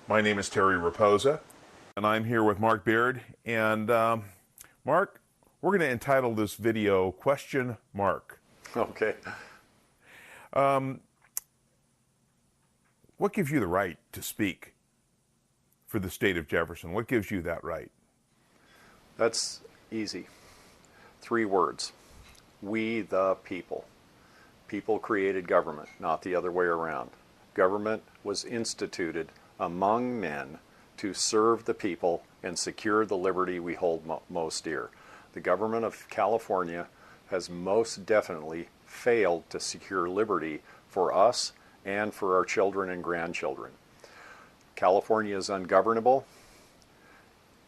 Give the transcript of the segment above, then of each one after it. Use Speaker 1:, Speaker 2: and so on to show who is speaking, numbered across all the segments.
Speaker 1: My name is Terry Raposa, and I'm here with Mark Beard. And Mark, we're going to entitle this video Question Mark.
Speaker 2: Okay.
Speaker 1: What gives you the right to speak for the state of Jefferson? What gives you that right?
Speaker 2: That's easy. 3 words. We the people. People created government, not the other way around. Government was instituted among men to serve the people and secure the liberty we hold most dear. The government of California has most definitely failed to secure liberty for us and for our children and grandchildren. California is ungovernable,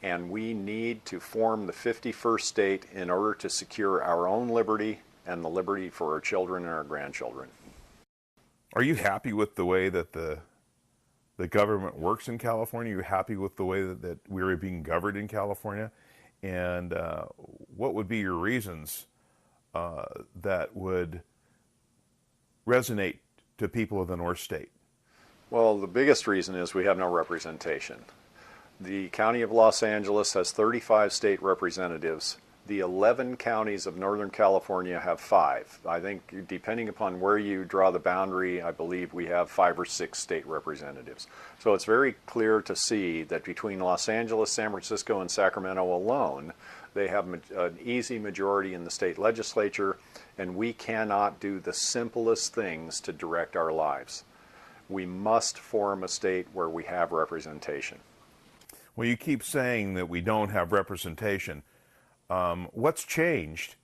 Speaker 2: and we need to form the 51st state in order to secure our own liberty and the liberty for our children and our grandchildren.
Speaker 1: Are you happy with the way that the government works in California? Are you happy with the way that we're being governed in California? And what would be your reasons that would resonate to people of the North State?
Speaker 2: Well, the biggest reason is we have no representation. The County of Los Angeles has 35 state representatives. The 11 counties of Northern California have 5. I think depending upon where you draw the boundary, I believe we have 5 or 6 state representatives. So it's very clear to see that between Los Angeles, San Francisco, and Sacramento alone, they have an easy majority in the state legislature, and we cannot do the simplest things to direct our lives. We must form a state where we have representation.
Speaker 1: Well, you keep saying that we don't have representation. What's changed?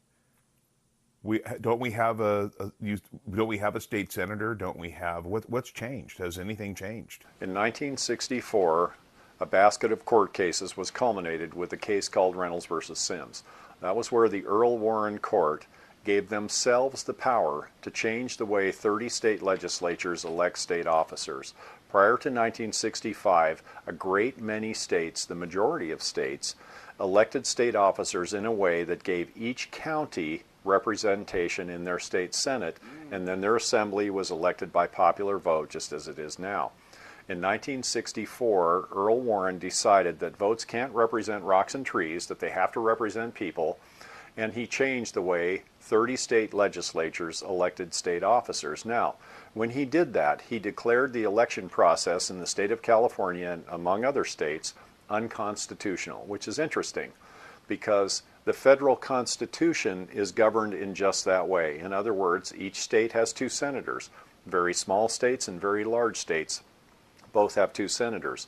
Speaker 1: Don't we have a state senator? Don't we have what's changed? Has anything changed?
Speaker 2: In 1964, a basket of court cases was culminated with a case called Reynolds versus Sims. That was where the Earl Warren Court gave themselves the power to change the way 30 state legislatures elect state officers. Prior to 1965, a great many states, the majority of states, elected state officers in a way that gave each county representation in their state senate, and then their assembly was elected by popular vote, just as it is now. In 1964, Earl Warren decided that votes can't represent rocks and trees, that they have to represent people, and he changed the way 30 state legislatures elected state officers. Now, when he did that, he declared the election process in the state of California, and among other states, unconstitutional, which is interesting because the federal constitution is governed in just that way. In other words, each state has 2 senators. Very small states and very large states both have 2 senators.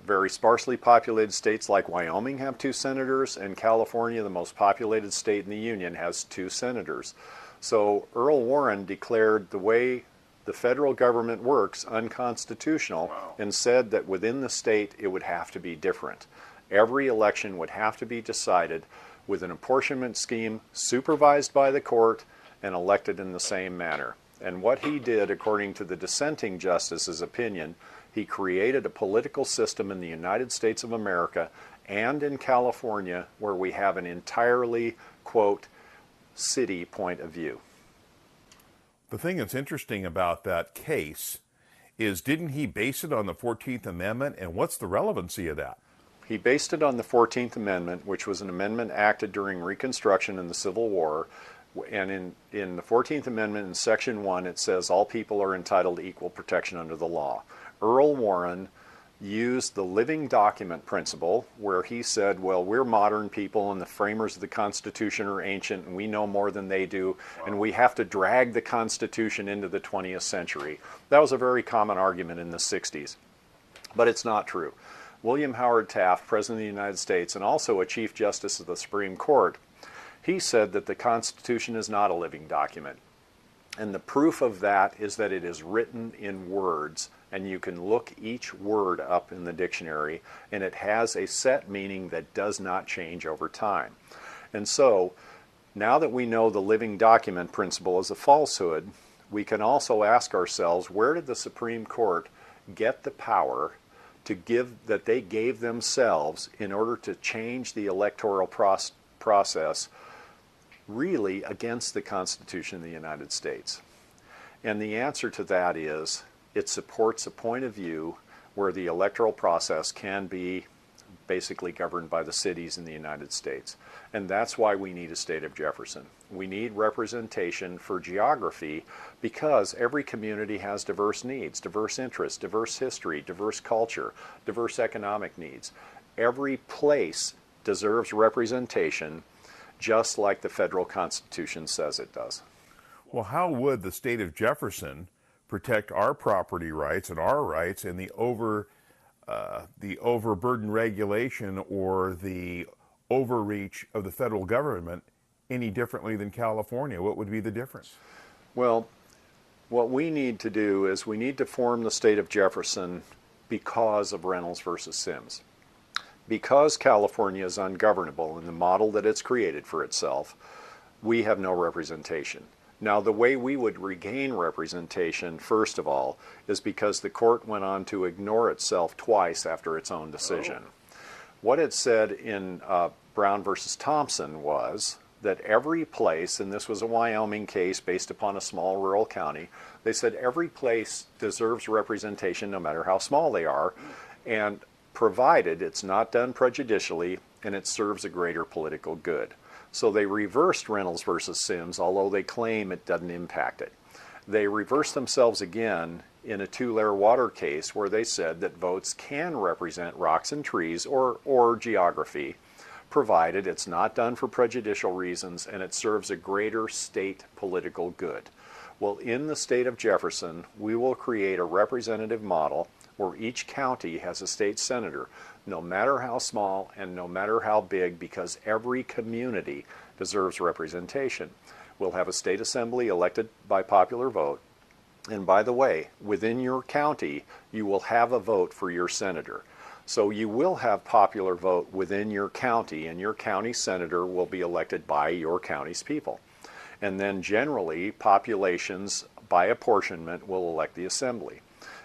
Speaker 2: Very sparsely populated states like Wyoming have 2 senators, and California, the most populated state in the Union, has 2 senators. So Earl Warren declared the way the federal government works unconstitutional.
Speaker 1: Wow.
Speaker 2: And said that within the state it would have to be different. Every election would have to be decided with an apportionment scheme supervised by the court and elected in the same manner. And what he did, according to the dissenting justice's opinion, he created a political system in the United States of America and in California where we have an entirely, quote, city point of view.
Speaker 1: The thing that's interesting about that case is, didn't he base it on the 14th Amendment, and what's the relevancy of that?
Speaker 2: He based it on the 14th Amendment, which was an amendment acted during Reconstruction and the Civil War. And in the 14th Amendment, in Section 1, it says all people are entitled to equal protection under the law. Earl Warren used the living document principle, where he said, well, we're modern people and the framers of the Constitution are ancient and we know more than they do, and we have to drag the Constitution into the 20th century. That was a very common argument in the 60s, but it's not true. William Howard Taft, President of the United States and also a Chief Justice of the Supreme Court, he said that the Constitution is not a living document. And the proof of that is that it is written in words, and you can look each word up in the dictionary, and it has a set meaning that does not change over time. And so, now that we know the living document principle is a falsehood, we can also ask ourselves, where did the Supreme Court get the power to give that they gave themselves in order to change the electoral process really against the Constitution of the United States? And the answer to that is it supports a point of view where the electoral process can be basically governed by the cities in the United States. And that's why we need a State of Jefferson. We need representation for geography because every community has diverse needs, diverse interests, diverse history, diverse culture, diverse economic needs. Every place deserves representation just like the federal Constitution says it does.
Speaker 1: Well, how would the state of Jefferson protect our property rights and our rights in the overburdened regulation or the overreach of the federal government any differently than California? What would be the difference?
Speaker 2: Well, what we need to do is we need to form the state of Jefferson because of Reynolds versus Sims. Because California is ungovernable in the model that it's created for itself, we have no representation. Now, the way we would regain representation, first of all, is because the court went on to ignore itself twice after its own decision. What it said in Brown versus Thompson was that every place, and this was a Wyoming case based upon a small rural county, they said every place deserves representation no matter how small they are, and provided it's not done prejudicially and it serves a greater political good. So they reversed Reynolds versus Sims, although they claim it doesn't impact it. They reversed themselves again in a Tulare water case where they said that votes can represent rocks and trees or geography, provided it's not done for prejudicial reasons and it serves a greater state political good. Well, in the state of Jefferson, we will create a representative model where each county has a state senator, no matter how small and no matter how big, because every community deserves representation. We'll have a state assembly elected by popular vote. And by the way, within your county, you will have a vote for your senator. So you will have popular vote within your county, and your county senator will be elected by your county's people. And then generally, populations by apportionment will elect the assembly.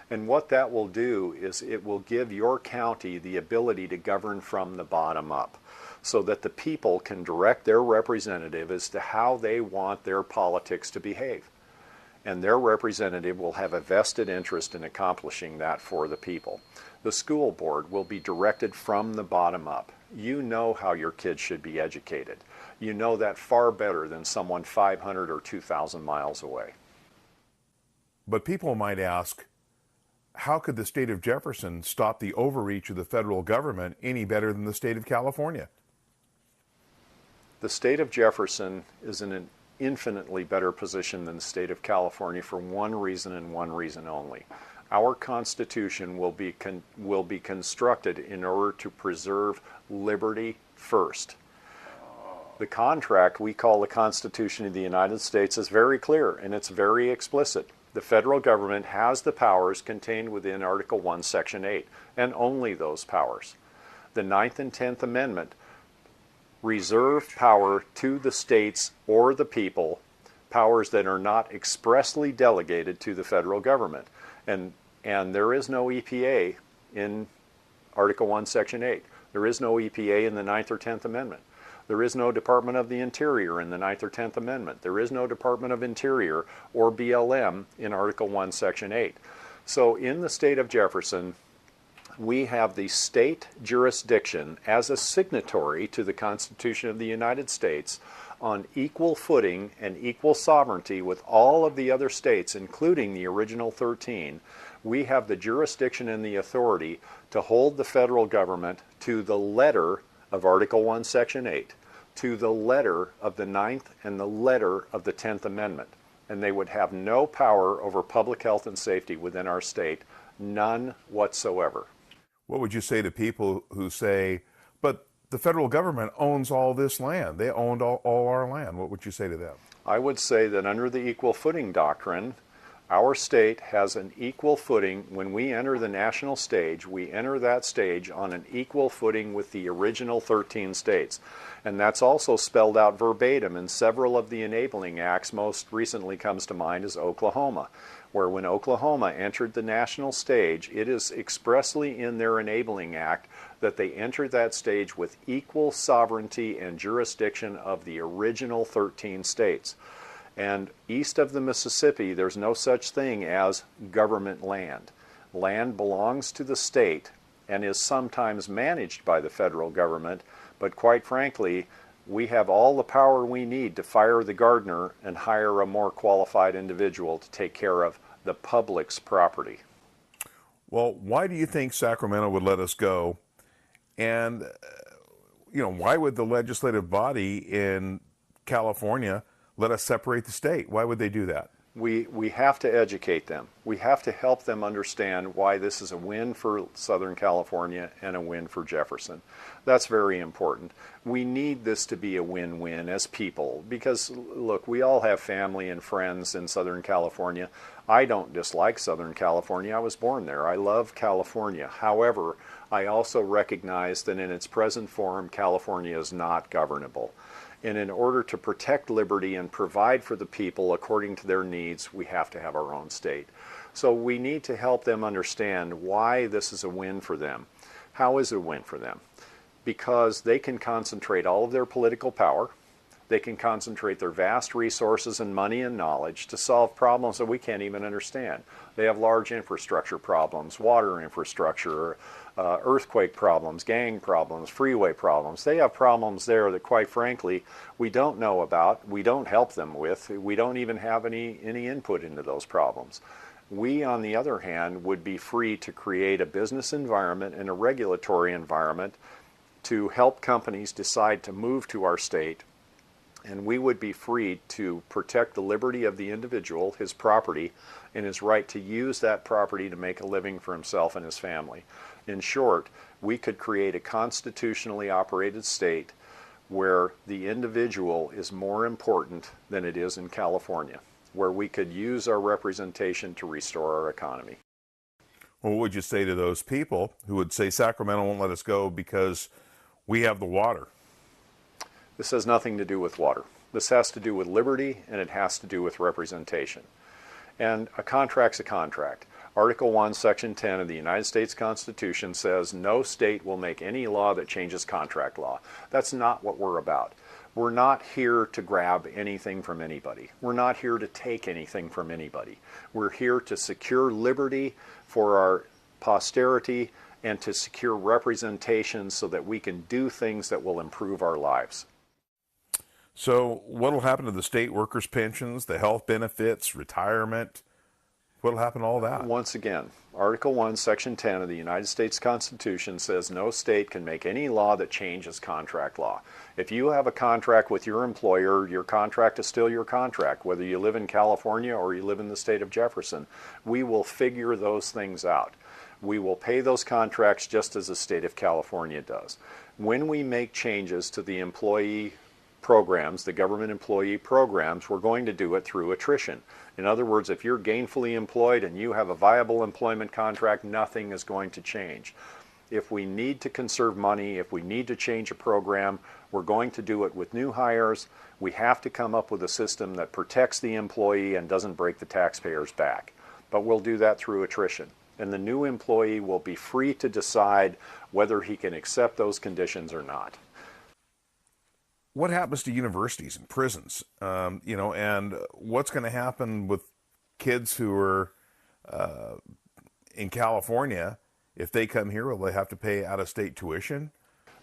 Speaker 2: And what that will do is it will give your county the ability to govern from the bottom up so that the people can direct their representative as to how they want their politics to behave. And their representative will have a vested interest in accomplishing that for the people. The school board will be directed from the bottom up. You know how your kids should be educated. You know that far better than someone 500 or 2,000 miles away.
Speaker 1: But people might ask, how could the state of Jefferson stop the overreach of the federal government any better than the state of California?
Speaker 2: The state of Jefferson is in an infinitely better position than the state of California for one reason and one reason only. Our Constitution will be constructed in order to preserve liberty first. The contract we call the Constitution of the United States is very clear and it's very explicit. The federal government has the powers contained within Article 1, Section 8, and only those powers. The 9th and 10th Amendment reserve power to the states or the people, powers that are not expressly delegated to the federal government. And there is no EPA in Article 1, Section 8. There is no EPA in the 9th or 10th Amendment. There is no Department of the Interior in the 9th or 10th Amendment. There is no Department of Interior or BLM in Article 1, Section 8. So in the state of Jefferson, we have the state jurisdiction as a signatory to the Constitution of the United States on equal footing and equal sovereignty with all of the other states, including the original 13. We have the jurisdiction and the authority to hold the federal government to the letter of Article 1, Section 8, to the letter of the 9th and the letter of the 10th Amendment. And they would have no power over public health and safety within our state, none whatsoever.
Speaker 1: What would you say to people who say, but the federal government owns all this land, they owned all our land? What would you say to them?
Speaker 2: I would say that under the Equal Footing Doctrine, our state has an equal footing. When we enter the national stage, we enter that stage on an equal footing with the original 13 states. And that's also spelled out verbatim in several of the enabling acts. Most recently comes to mind is Oklahoma, where when Oklahoma entered the national stage, it is expressly in their enabling act that they entered that stage with equal sovereignty and jurisdiction of the original 13 states. And east of the Mississippi, there's no such thing as government land. Land belongs to the state and is sometimes managed by the federal government, but quite frankly, we have all the power we need to fire the gardener and hire a more qualified individual to take care of the public's property.
Speaker 1: Well, why do you think Sacramento would let us go? And, why would the legislative body in California let us separate the state? Why would they do that?
Speaker 2: We have to educate them. We have to help them understand why this is a win for Southern California and a win for Jefferson. That's very important. We need this to be a win-win as people because, look, we all have family and friends in Southern California. I don't dislike Southern California. I was born there. I love California. However, I also recognize that in its present form, California is not governable. And in order to protect liberty and provide for the people according to their needs, we have to have our own state. So we need to help them understand why this is a win for them. How is it a win for them? Because they can concentrate all of their political power. They can concentrate their vast resources and money and knowledge to solve problems that we can't even understand. They have large infrastructure problems, water infrastructure, earthquake problems, gang problems, freeway problems. They have problems there that, quite frankly, we don't know about, we don't help them with, we don't even have any input into those problems. We, on the other hand, would be free to create a business environment and a regulatory environment to help companies decide to move to our state, and we would be free to protect the liberty of the individual, his property, and his right to use that property to make a living for himself and his family. In short, we could create a constitutionally operated state where the individual is more important than it is in California, where we could use our representation to restore our economy.
Speaker 1: Well, what would you say to those people who would say Sacramento won't let us go because we have the water?
Speaker 2: This has nothing to do with water. This has to do with liberty, and it has to do with representation. And a contract's a contract. Article 1, Section 10 of the United States Constitution says no state will make any law that changes contract law. That's not what we're about. We're not here to grab anything from anybody. We're not here to take anything from anybody. We're here to secure liberty for our posterity and to secure representation so that we can do things that will improve our lives.
Speaker 1: So what will happen to the state workers' pensions, the health benefits, retirement? What will happen to all that?
Speaker 2: Once again, Article 1, Section 10 of the United States Constitution says no state can make any law that changes contract law. If you have a contract with your employer, your contract is still your contract, whether you live in California or you live in the state of Jefferson. We will figure those things out. We will pay those contracts just as the state of California does. When we make changes to the employee programs, the government employee programs, we're going to do it through attrition. In other words, if you're gainfully employed and you have a viable employment contract, nothing is going to change. If we need to conserve money, if we need to change a program, we're going to do it with new hires. We have to come up with a system that protects the employee and doesn't break the taxpayers' back. But we'll do that through attrition. And the new employee will be free to decide whether he can accept those conditions or not.
Speaker 1: What happens to universities and prisons? And what's going to happen with kids who are in California? If they come here, will they have to pay out-of-state tuition?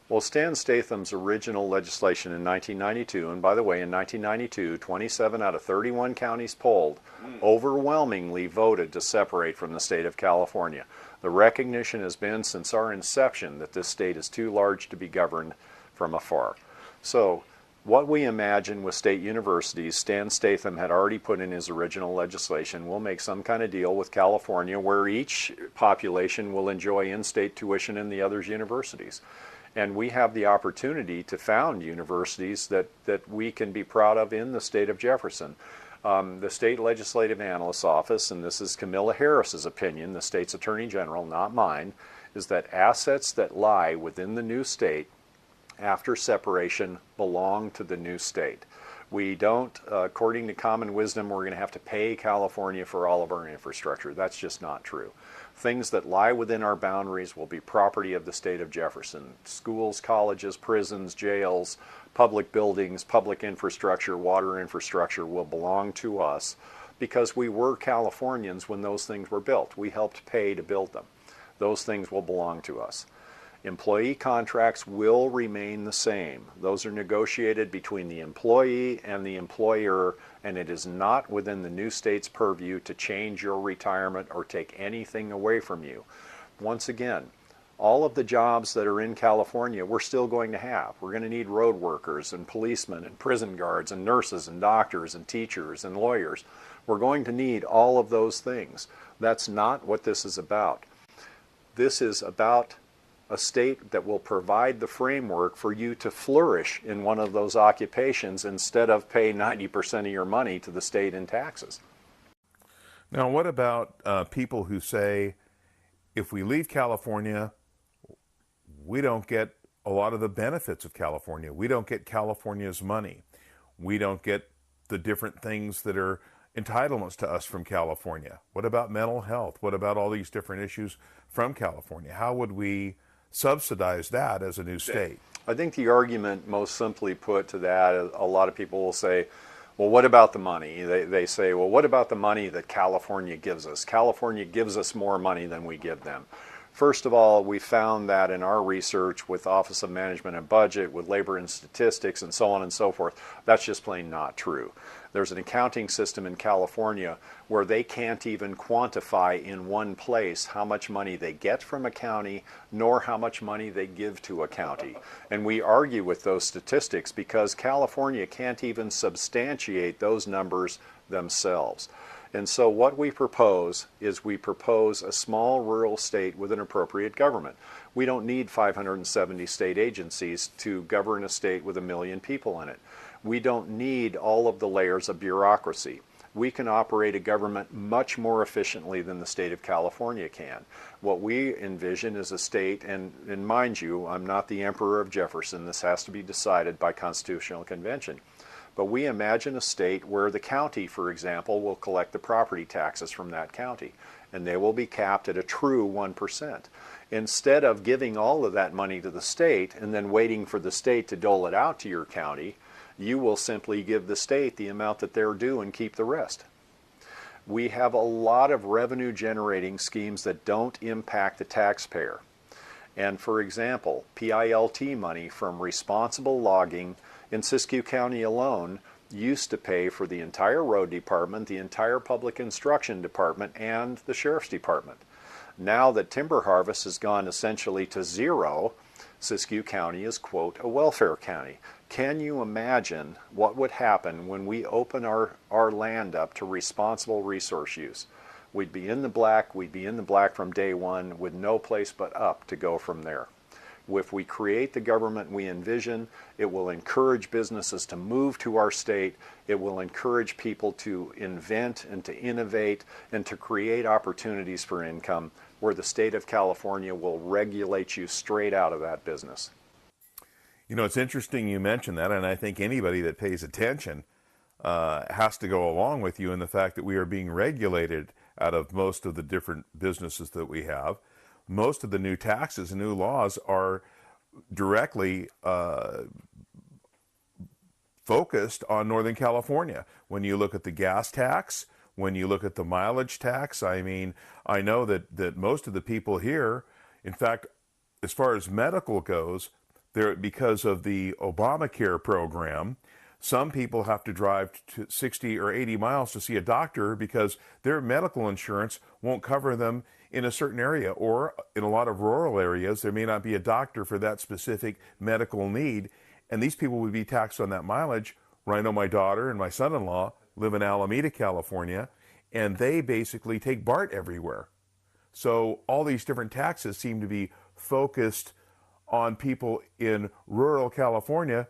Speaker 2: Well, Stan Statham's original legislation in 1992, and by the way, in 1992, 27 out of 31 counties polled overwhelmingly voted to separate from the state of California. The recognition has been since our inception that this state is too large to be governed from afar. So what we imagine with state universities, Stan Statham had already put in his original legislation, we'll make some kind of deal with California where each population will enjoy in-state tuition and the others universities. And we have the opportunity to found universities that we can be proud of in the state of Jefferson. The State Legislative Analyst's Office, and this is Camilla Harris's opinion, the state's Attorney General, not mine, is that assets that lie within the new state after separation belong to the new state. We don't, according to common wisdom, we're going to have to pay California for all of our infrastructure. That's just not true. Things that lie within our boundaries will be property of the state of Jefferson. Schools, colleges, prisons, jails, public buildings, public infrastructure, water infrastructure will belong to us. because we were Californians when those things were built. We helped pay to build them. Those things will belong to us. Employee contracts will remain the same. Those are negotiated between the employee and the employer, and it is not within the new state's purview to change your retirement or take anything away from you. Once again, all of the jobs that are in California we're still going to have. We're going to need road workers and policemen and prison guards and nurses and doctors and teachers and lawyers. We're going to need all of those things. That's not what this is about. This is about a state that will provide the framework for you to flourish in one of those occupations instead of pay 90% of your money to the state in taxes.
Speaker 1: Now, what about people who say, if we leave California, we don't get a lot of the benefits of California. We don't get California's money. We don't get the different things that are entitlements to us from California. What about mental health? What about all these different issues from California? How would we subsidize that as a new state?
Speaker 2: I think the argument most simply put to that, a lot of people will say, well, what about the money? They say, well, what about the money that California gives us? California gives us more money than we give them. First of all, we found that in our research with Office of Management and Budget, with Labor and Statistics, and so on and so forth, that's just plain not true. There's an accounting system in California where they can't even quantify in one place how much money they get from a county, nor how much money they give to a county. And we argue with those statistics because California can't even substantiate those numbers themselves. And so what we propose is we propose a small rural state with an appropriate government. We don't need 570 state agencies to govern a state with 1 million people in it. We don't need all of the layers of bureaucracy. We can operate a government much more efficiently than the state of California can. What we envision is a state, and mind you, I'm not the Emperor of Jefferson. This has to be decided by Constitutional Convention. But we imagine a state where the county, for example, will collect the property taxes from that county, and they will be capped at a true 1%. Instead of giving all of that money to the state and then waiting for the state to dole it out to your county, you will simply give the state the amount that they're due and keep the rest. We have a lot of revenue generating schemes that don't impact the taxpayer. And for example, PILT money from responsible logging in Siskiyou County alone used to pay for the entire road department, the entire public instruction department, and the sheriff's department. Now that timber harvest has gone essentially to zero, Siskiyou County is, quote, a welfare county. Can you imagine what would happen when we open our land up to responsible resource use? We'd be in the black, from day one with no place but up to go from there. If we create the government we envision, it will encourage businesses to move to our state. It will encourage people to invent and to innovate and to create opportunities for income where the state of California will regulate you straight out of that business.
Speaker 1: You know, it's interesting you mentioned that, and I think anybody that pays attention has to go along with you in the fact that we are being regulated out of most of the different businesses that we have. Most of the new taxes and new laws are directly focused on Northern California. When you look at the gas tax, when you look at the mileage tax, I mean, I know that most of the people here, in fact, as far as medical goes, because of the Obamacare program, some people have to drive to 60 or 80 miles to see a doctor because their medical insurance won't cover them in a certain area, or in a lot of rural areas, there may not be a doctor for that specific medical need, and these people would be taxed on that mileage. Where I know my daughter and my son-in-law live in Alameda, California, and they basically take BART everywhere. So all these different taxes seem to be focused on people in rural California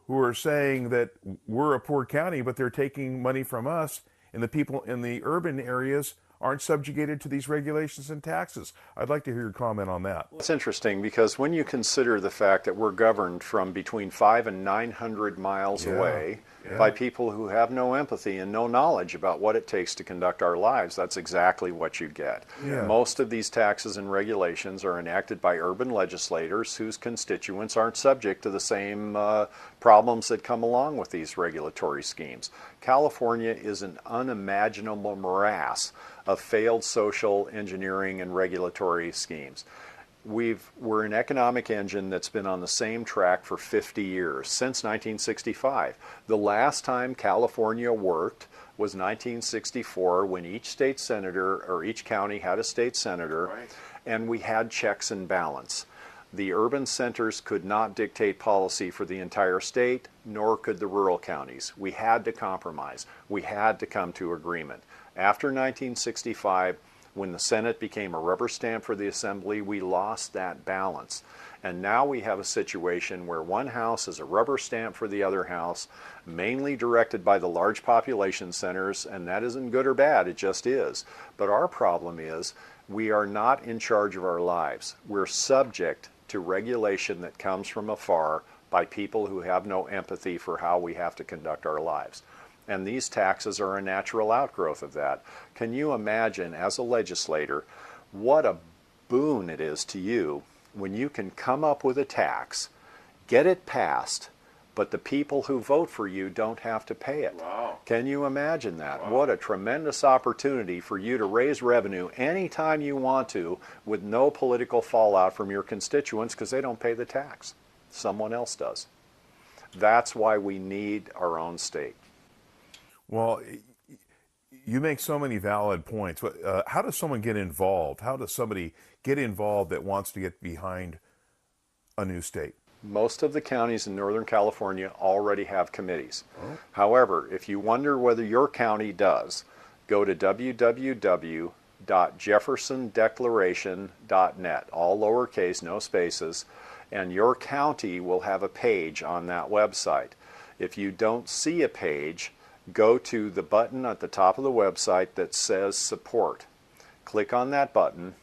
Speaker 1: who are saying that we're a poor county, but they're taking money from us, and the people in the urban areas aren't subjugated to these regulations and taxes. I'd like to hear your comment on that.
Speaker 2: It's interesting because when you consider the fact that we're governed from between 500 and 900 miles away by people who have no empathy and no knowledge about what it takes to conduct our lives, that's exactly what you get. Most of these taxes and regulations are enacted by urban legislators whose constituents aren't subject to the same problems that come along with these regulatory schemes. California is an unimaginable morass of failed social engineering and regulatory schemes. We're an economic engine that's been on the same track for 50 years, since 1965. The last time California worked was 1964, when each state senator or each county had a state senator,
Speaker 1: Right.
Speaker 2: and we had checks and balance. The urban centers could not dictate policy for the entire state, nor could the rural counties. We had to compromise. We had to come to agreement. After 1965, when the Senate became a rubber stamp for the Assembly, we lost that balance. And now we have a situation where one house is a rubber stamp for the other house, mainly directed by the large population centers, and that isn't good or bad, it just is. But our problem is we are not in charge of our lives. We're subject to regulation that comes from afar by people who have no empathy for how we have to conduct our lives. And these taxes are a natural outgrowth of that. Can you imagine, as a legislator, what a boon it is to you when you can come up with a tax, get it passed, but the people who vote for you don't have to pay it?
Speaker 1: Wow.
Speaker 2: Can you imagine that?
Speaker 1: Wow.
Speaker 2: What a tremendous opportunity for you to raise revenue anytime you want to with no political fallout from your constituents because they don't pay the tax. Someone else does. That's why we need our own state.
Speaker 1: Well, you make so many valid points. How does someone get involved? How does somebody get involved that wants to get behind a new state?
Speaker 2: Most of the counties in Northern California already have committees. However, if you wonder whether your county does, go to www.jeffersondeclaration.net, all lowercase, no spaces, and your county will have a page on that website. If you don't see a page, go to the button at the top of the website that says support. Click on that button,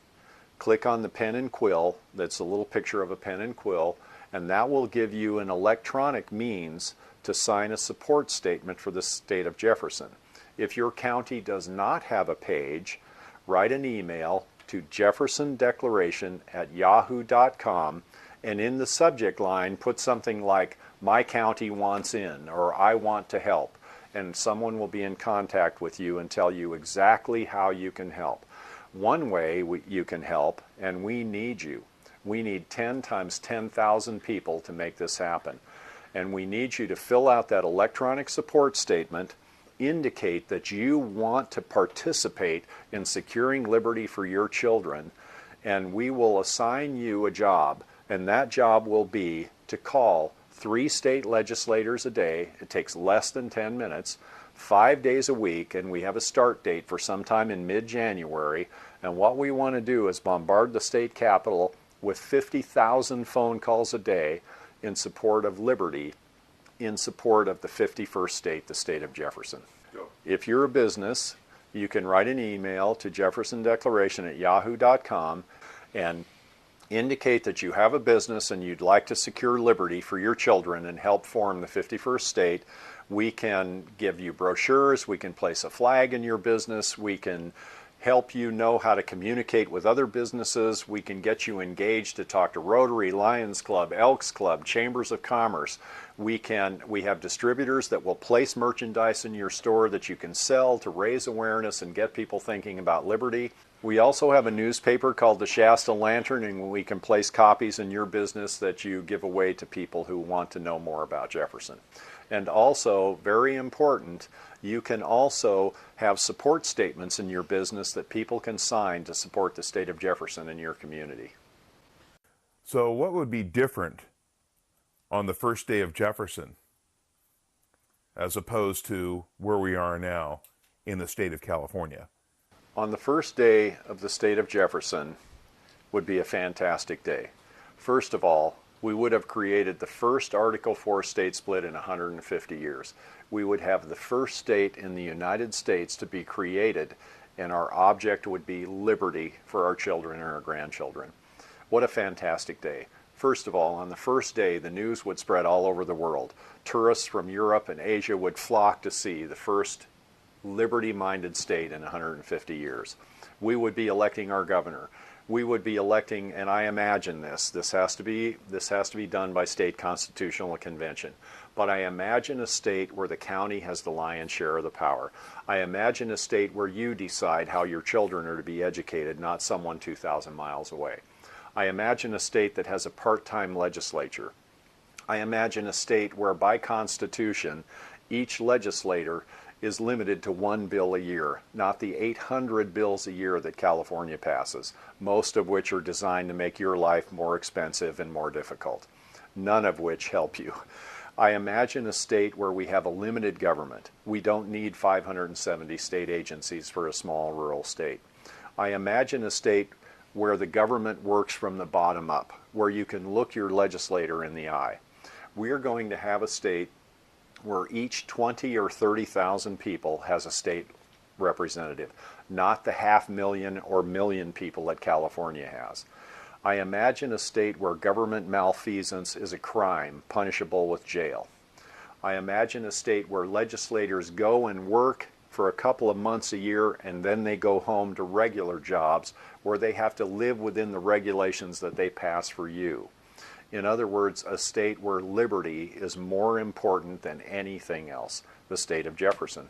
Speaker 2: click on the pen and quill, that's a little picture of a pen and quill, and that will give you an electronic means to sign a support statement for the state of Jefferson. If your county does not have a page, write an email to jeffersondeclaration@yahoo.com, and in the subject line put something like, "My county wants in," or "I want to help," and someone will be in contact with you and tell you exactly how you can help. One way you can help, and we need you. We need 10 times 10,000 people to make this happen. And we need you to fill out that electronic support statement, indicate that you want to participate in securing liberty for your children, and we will assign you a job, and that job will be to call 3 state legislators a day. It takes less than 10 minutes, 5 days a week, and we have a start date for sometime in mid-January. And what we want to do is bombard the state capitol with 50,000 phone calls a day in support of liberty, in support of the 51st state, the state of Jefferson.
Speaker 1: Go.
Speaker 2: If you're a business, you can write an email to jeffersondeclaration@yahoo.com and indicate that you have a business and you'd like to secure liberty for your children and help form the 51st state. We can give you brochures, we can place a flag in your business, we can help you know how to communicate with other businesses, we can get you engaged to talk to Rotary, Lions Club, Elks Club, Chambers of Commerce. We have distributors that will place merchandise in your store that you can sell to raise awareness and get people thinking about liberty. We also have a newspaper called the Shasta Lantern, and we can place copies in your business that you give away to people who want to know more about Jefferson. And also, very important, you can also have support statements in your business that people can sign to support the state of Jefferson in your community.
Speaker 1: So what would be different on the first day of Jefferson as opposed to where we are now in the state of California?
Speaker 2: On the first day of the state of Jefferson would be a fantastic day. First of all, we would have created the first Article 4 state split in 150 years. We would have the first state in the United States to be created, and our object would be liberty for our children and our grandchildren. What a fantastic day. First of all, on the first day, the news would spread all over the world. Tourists from Europe and Asia would flock to see the first liberty-minded state in 150 years. We would be electing our governor. we would be electing, and I imagine this has to be done by state constitutional convention, but I imagine a state where the county has the lion's share of the power. I imagine a state where you decide how your children are to be educated, not someone 2,000 miles away. I imagine a state that has a part-time legislature. I imagine a state where by constitution each legislator is limited to one bill a year, not the 800 bills a year that California passes, most of which are designed to make your life more expensive and more difficult, none of which help you. I imagine a state where we have a limited government. We don't need 570 state agencies for a small rural state. I imagine a state where the government works from the bottom up, where you can look your legislator in the eye. We are going to have a state where each 20 or 30,000 people has a state representative, not the 500,000 or million people that California has. I imagine a state where government malfeasance is a crime punishable with jail. I imagine a state where legislators go and work for a couple of months a year and then they go home to regular jobs where they have to live within the regulations that they pass for you. In other words, a state where liberty is more important than anything else, the state of Jefferson.